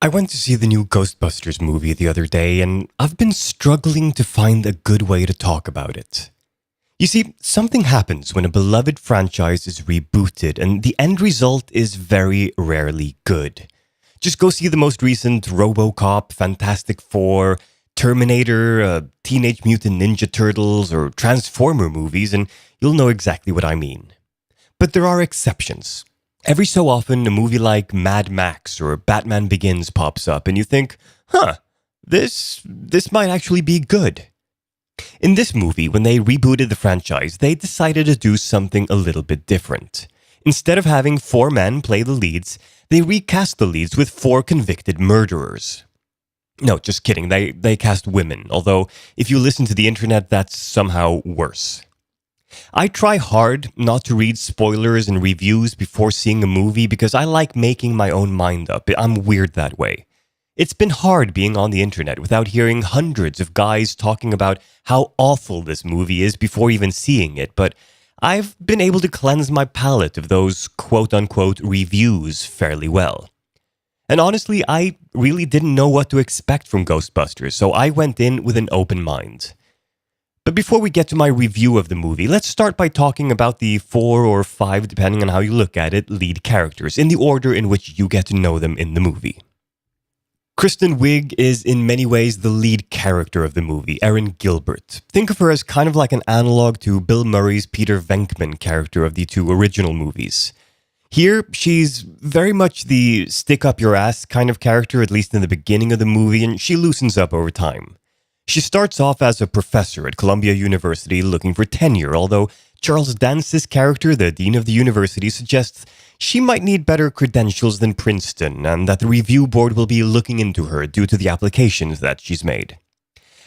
I went to see the new Ghostbusters movie the other day, and I've been struggling to find a good way to talk about it. You see, something happens when a beloved franchise is rebooted, and the end result is very rarely good. Just go see the most recent RoboCop, Fantastic Four, Terminator, Teenage Mutant Ninja Turtles, or Transformer movies, and you'll know exactly what I mean. But there are exceptions. Every so often, a movie like Mad Max or Batman Begins pops up, and you think, this might actually be good. In this movie, when they rebooted the franchise, they decided to do something a little bit different. Instead of having four men play the leads, they recast the leads with four convicted murderers. No, just kidding, they cast women, although if you listen to the internet, that's somehow worse. I try hard not to read spoilers and reviews before seeing a movie because I like making my own mind up. I'm weird that way. It's been hard being on the internet without hearing hundreds of guys talking about how awful this movie is before even seeing it, but I've been able to cleanse my palate of those quote-unquote reviews fairly well. And honestly, I really didn't know what to expect from Ghostbusters, so I went in with an open mind. But before we get to my review of the movie, let's start by talking about the 4 or 5, depending on how you look at it, lead characters, in the order in which you get to know them in the movie. Kristen Wiig is in many ways the lead character of the movie, Erin Gilbert. Think of her as kind of like an analog to Bill Murray's Peter Venkman character of the two original movies. Here, she's very much the stick-up-your-ass kind of character, at least in the beginning of the movie, and she loosens up over time. She starts off as a professor at Columbia University looking for tenure, although Charles Dance's character, the dean of the university, suggests she might need better credentials than Princeton and that the review board will be looking into her due to the applications that she's made.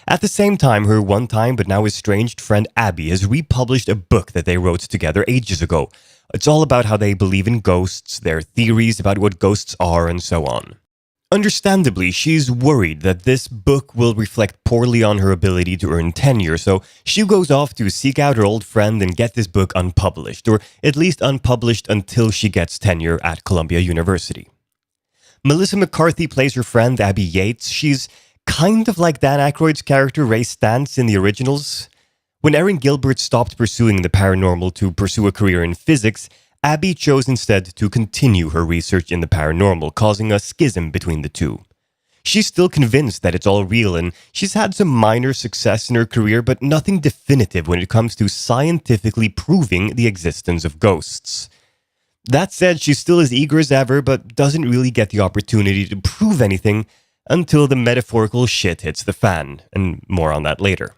At the same time, her one-time but now estranged friend Abby has republished a book that they wrote together ages ago. It's all about how they believe in ghosts, their theories about what ghosts are, and so on. Understandably, she's worried that this book will reflect poorly on her ability to earn tenure, so she goes off to seek out her old friend and get this book unpublished, or at least unpublished until she gets tenure at Columbia University. Melissa McCarthy plays her friend Abby Yates. She's kind of like Dan Aykroyd's character Ray Stantz in the originals. When Erin Gilbert stopped pursuing the paranormal to pursue a career in physics, Abby chose instead to continue her research in the paranormal, causing a schism between the two. She's still convinced that it's all real, and she's had some minor success in her career, but nothing definitive when it comes to scientifically proving the existence of ghosts. That said, she's still as eager as ever, but doesn't really get the opportunity to prove anything until the metaphorical shit hits the fan, and more on that later.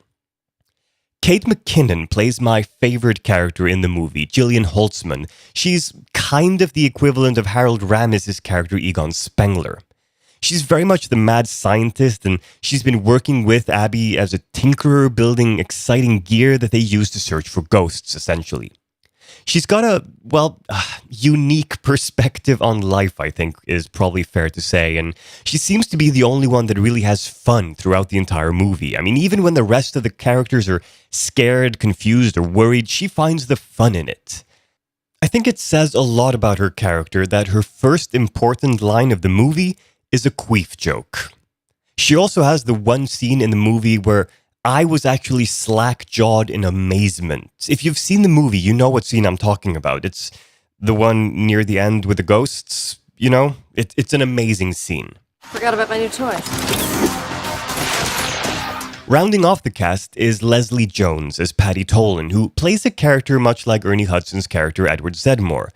Kate McKinnon plays my favorite character in the movie, Gillian Holtzman. She's kind of the equivalent of Harold Ramis' character Egon Spengler. She's very much the mad scientist, and she's been working with Abby as a tinkerer, building exciting gear that they use to search for ghosts, essentially. She's got a unique perspective on life, I think, is probably fair to say, and she seems to be the only one that really has fun throughout the entire movie. I mean, even when the rest of the characters are scared, confused, or worried, she finds the fun in it. I think it says a lot about her character that her first important line of the movie is a queef joke. She also has the one scene in the movie where I was actually slack-jawed in amazement. If you've seen the movie, you know what scene I'm talking about. It's the one near the end with the ghosts, you know? It's an amazing scene. Forgot about my new toy. Rounding off the cast is Leslie Jones as Patty Tolan, who plays a character much like Ernie Hudson's character Edward Zedmore.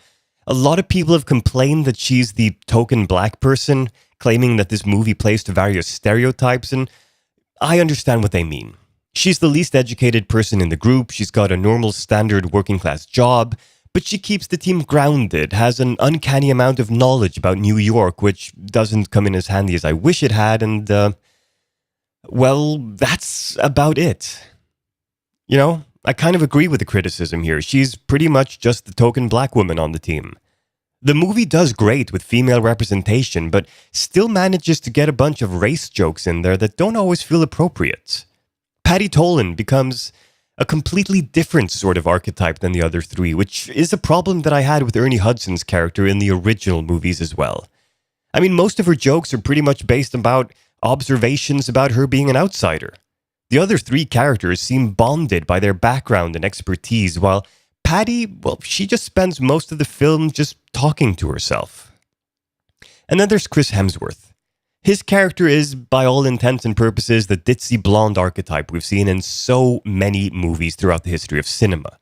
A lot of people have complained that she's the token black person, claiming that this movie plays to various stereotypes, and I understand what they mean. She's the least educated person in the group, she's got a normal standard working class job, but she keeps the team grounded, has an uncanny amount of knowledge about New York, which doesn't come in as handy as I wish it had, and, well, that's about it. You know, I kind of agree with the criticism here. She's pretty much just the token black woman on the team. The movie does great with female representation, but still manages to get a bunch of race jokes in there that don't always feel appropriate. Patty Tolan becomes a completely different sort of archetype than the other three, which is a problem that I had with Ernie Hudson's character in the original movies as well. I mean, most of her jokes are pretty much based about observations about her being an outsider. The other three characters seem bonded by their background and expertise, while Patty, well, she just spends most of the film just talking to herself. And then there's Chris Hemsworth. His character is, by all intents and purposes, the ditzy blonde archetype we've seen in so many movies throughout the history of cinema.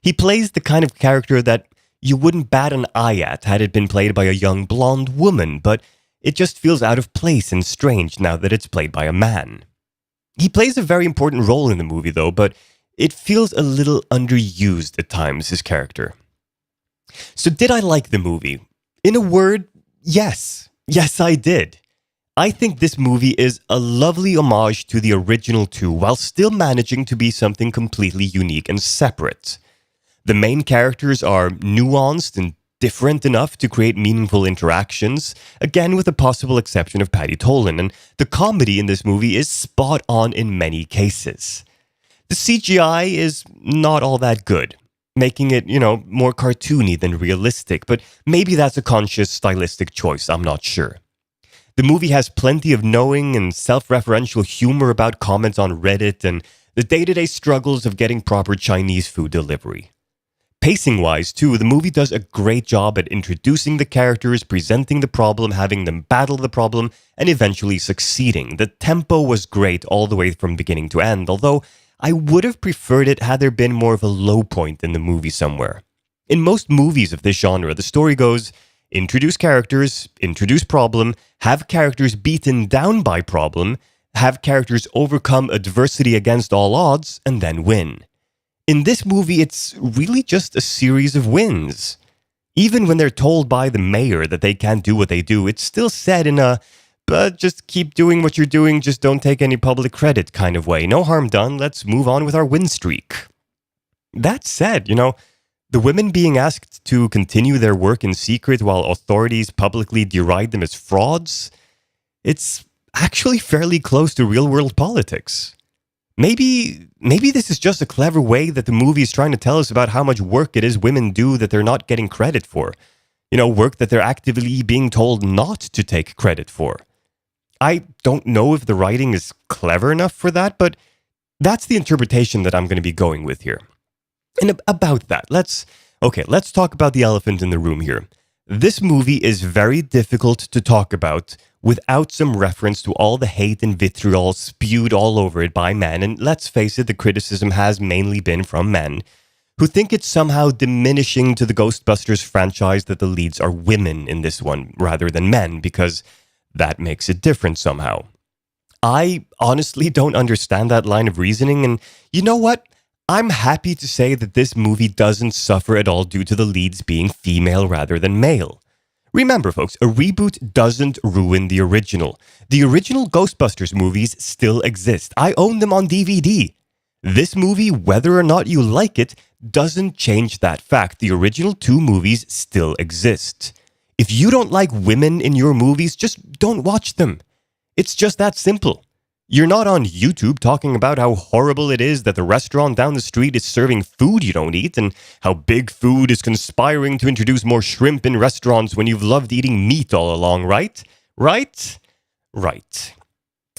He plays the kind of character that you wouldn't bat an eye at had it been played by a young blonde woman, but it just feels out of place and strange now that it's played by a man. He plays a very important role in the movie, though, but it feels a little underused at times, his character. So did I like the movie? In a word, yes. Yes, I did. I think this movie is a lovely homage to the original two, while still managing to be something completely unique and separate. The main characters are nuanced and different enough to create meaningful interactions, again with the possible exception of Patty Tolan, and the comedy in this movie is spot on in many cases. The CGI is not all that good, making it, more cartoony than realistic, but maybe that's a conscious stylistic choice, I'm not sure. The movie has plenty of knowing and self-referential humor about comments on Reddit and the day-to-day struggles of getting proper Chinese food delivery. Pacing-wise, too, the movie does a great job at introducing the characters, presenting the problem, having them battle the problem, and eventually succeeding. The tempo was great all the way from beginning to end, although I would have preferred it had there been more of a low point in the movie somewhere. In most movies of this genre, the story goes, introduce characters, introduce problem, have characters beaten down by problem, have characters overcome adversity against all odds, and then win. In this movie, it's really just a series of wins. Even when they're told by the mayor that they can't do what they do, it's still said in a, but just keep doing what you're doing, just don't take any public credit kind of way. No harm done, let's move on with our win streak. That said, the women being asked to continue their work in secret while authorities publicly deride them as frauds, it's actually fairly close to real-world politics. Maybe this is just a clever way that the movie is trying to tell us about how much work it is women do that they're not getting credit for. Work that they're actively being told not to take credit for. I don't know if the writing is clever enough for that, but that's the interpretation that I'm going to be going with here. And about that, let's talk about the elephant in the room here. This movie is very difficult to talk about without some reference to all the hate and vitriol spewed all over it by men, and let's face it, the criticism has mainly been from men, who think it's somehow diminishing to the Ghostbusters franchise that the leads are women in this one rather than men, because that makes it different somehow. I honestly don't understand that line of reasoning, and you know what? I'm happy to say that this movie doesn't suffer at all due to the leads being female rather than male. Remember, folks, a reboot doesn't ruin the original. The original Ghostbusters movies still exist. I own them on DVD. This movie, whether or not you like it, doesn't change that fact. The original two movies still exist. If you don't like women in your movies, just don't watch them. It's just that simple. You're not on YouTube talking about how horrible it is that the restaurant down the street is serving food you don't eat and how Big Food is conspiring to introduce more shrimp in restaurants when you've loved eating meat all along, right? Right? Right.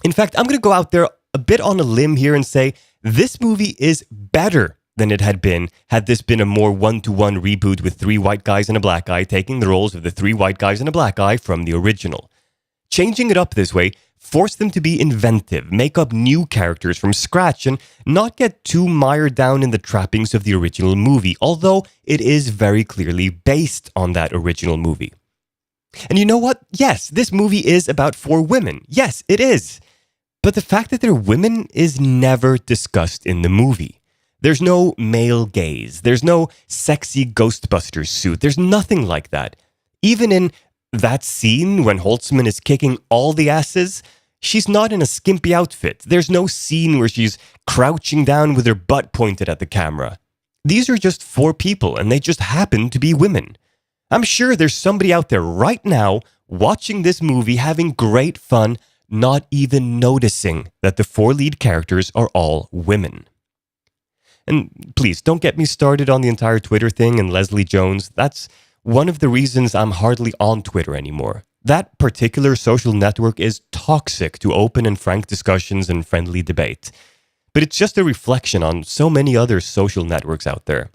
In fact, I'm going to go out there a bit on a limb here and say this movie is better than it had this been a more one-to-one reboot with three white guys and a black guy taking the roles of the three white guys and a black guy from the original. Changing it up this way forced them to be inventive, make up new characters from scratch, and not get too mired down in the trappings of the original movie, although it is very clearly based on that original movie. And you know what? Yes, this movie is about four women. Yes, it is. But the fact that they're women is never discussed in the movie. There's no male gaze. There's no sexy Ghostbusters suit. There's nothing like that. Even in that scene when Holtzman is kicking all the asses, she's not in a skimpy outfit. There's no scene where she's crouching down with her butt pointed at the camera. These are just four people, and they just happen to be women. I'm sure there's somebody out there right now watching this movie having great fun, not even noticing that the four lead characters are all women. And please, don't get me started on the entire Twitter thing and Leslie Jones. That's one of the reasons I'm hardly on Twitter anymore. That particular social network is toxic to open and frank discussions and friendly debate. But it's just a reflection on so many other social networks out there.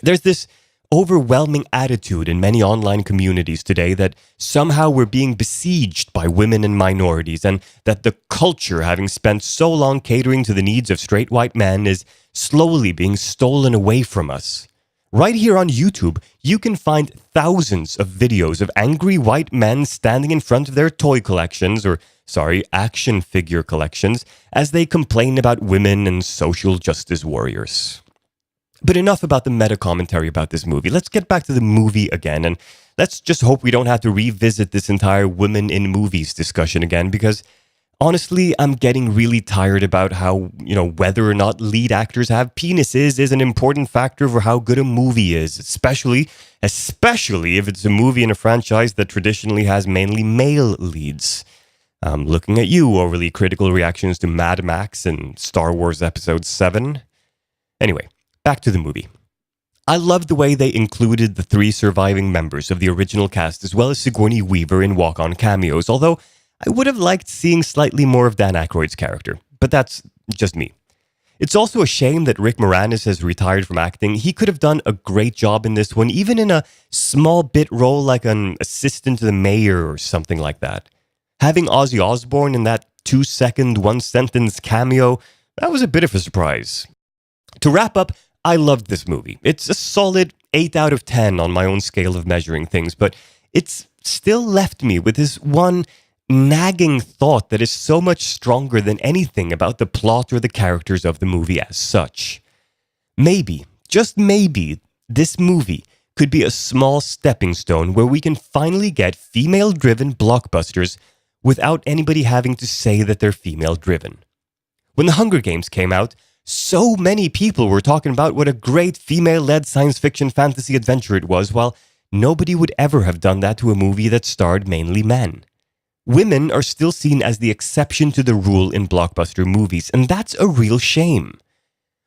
There's this overwhelming attitude in many online communities today that somehow we're being besieged by women and minorities, and that the culture, having spent so long catering to the needs of straight white men, is slowly being stolen away from us. Right here on YouTube, you can find thousands of videos of angry white men standing in front of their toy collections, action figure collections, as they complain about women and social justice warriors. But enough about the meta commentary about this movie. Let's get back to the movie again, and let's just hope we don't have to revisit this entire women in movies discussion again, because honestly, I'm getting really tired about how, whether or not lead actors have penises is an important factor for how good a movie is, especially if it's a movie in a franchise that traditionally has mainly male leads. I'm looking at you, overly critical reactions to Mad Max and Star Wars Episode 7. Anyway, back to the movie. I loved the way they included the 3 surviving members of the original cast as well as Sigourney Weaver in walk-on cameos, although I would have liked seeing slightly more of Dan Aykroyd's character, but that's just me. It's also a shame that Rick Moranis has retired from acting. He could have done a great job in this one, even in a small bit role like an assistant to the mayor or something like that. Having Ozzy Osbourne in that 2-second, 1-sentence cameo, that was a bit of a surprise. To wrap up, I loved this movie. It's a solid 8 out of 10 on my own scale of measuring things, but it's still left me with this one nagging thought that is so much stronger than anything about the plot or the characters of the movie as such. Maybe, just maybe, this movie could be a small stepping stone where we can finally get female-driven blockbusters without anybody having to say that they're female-driven. When The Hunger Games came out, so many people were talking about what a great female-led science fiction fantasy adventure it was, while nobody would ever have done that to a movie that starred mainly men. Women are still seen as the exception to the rule in blockbuster movies, and that's a real shame.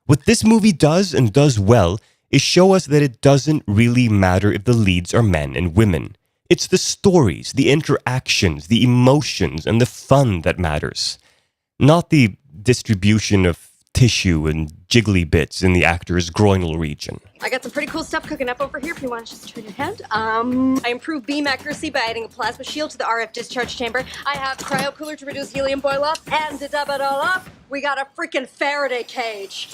What this movie does and does well is show us that it doesn't really matter if the leads are men and women. It's the stories, the interactions, the emotions, and the fun that matters, not the distribution of tissue and jiggly bits in the actor's groinal region. I got some pretty cool stuff cooking up over here if you want to just turn your head. I improved beam accuracy by adding a plasma shield to the RF discharge chamber. I have cryo cooler to reduce helium boil off, and to dub it all up, we got a freaking Faraday cage.